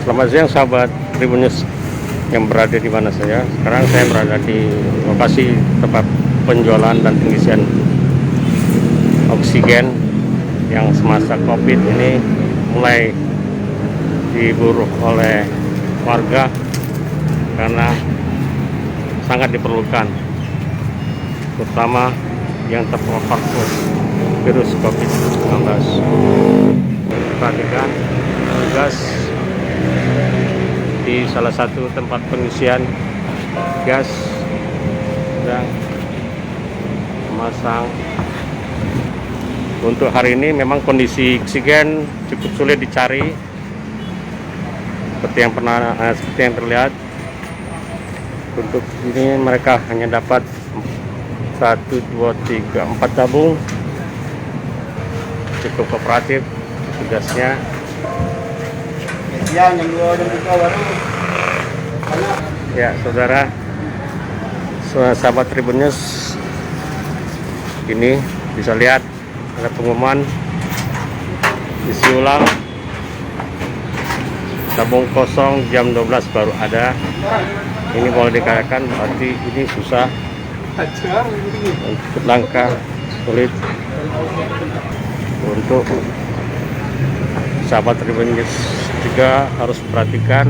Selamat siang sahabat Tribun News yang berada di mana saja. Sekarang saya berada di lokasi tempat penjualan dan pengisian oksigen yang semasa COVID ini mulai diburu oleh warga karena sangat diperlukan, terutama yang terpapar virus COVID-19. Perhatikan gas di salah satu tempat pengisian gas sedang memasang. Untuk hari ini memang kondisi oksigen cukup sulit dicari seperti yang terlihat. Untuk ini mereka hanya dapat 1, 2, 3, 4 tabung. Cukup kooperatif tugasnya. Ya saudara, sahabat Tribun News, ini bisa lihat ada pengumuman isi ulang tabung kosong jam 12 baru ada. Ini boleh dikatakan berarti ini susah, langka, sulit. Untuk sahabat Tribun News juga harus perhatikan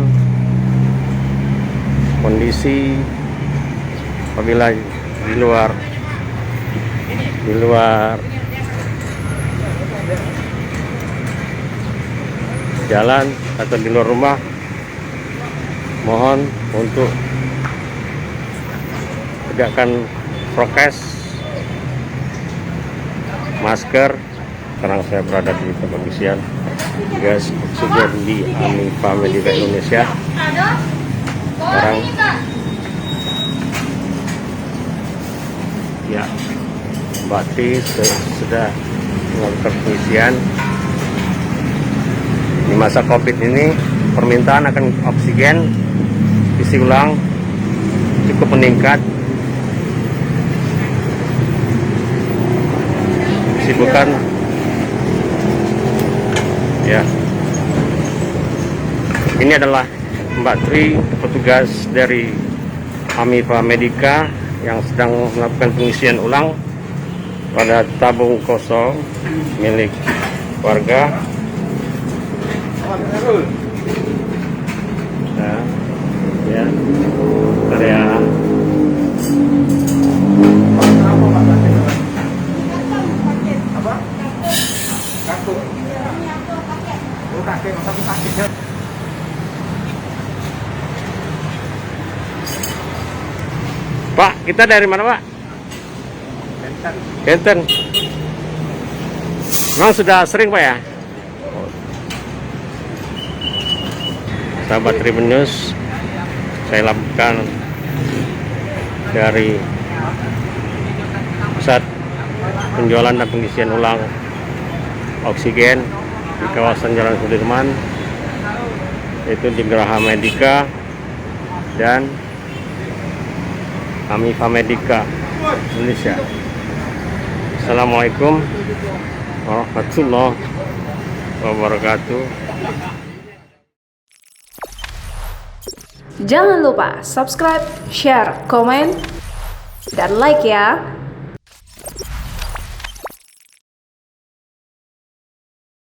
kondisi apabila di luar jalan atau di luar rumah, mohon untuk tegakkan prokes, masker. Sekarang saya berada di pengisian gas oksigen di AMIFA Medica Indonesia. Sekarang ya, Mbak Tri sudah melakukan pengisian. Di masa COVID ini permintaan akan oksigen isi ulang cukup meningkat. Kesibukan ya, ini adalah Mbak Tri, petugas dari AMIFA Medica yang sedang melakukan pengisian ulang pada tabung kosong milik warga. Nah, ya, area Pak, kita dari mana Pak? Benten. Memang sudah sering Pak ya? Sahabat Tribun News, saya lakukan dari pusat penjualan dan pengisian ulang oksigen di kawasan Jalan Sudirman, yaitu di Geraha Medica dan AMIFA Medica Indonesia. Assalamualaikum warahmatullahi wabarakatuh. Jangan lupa subscribe, share, komen, dan like ya.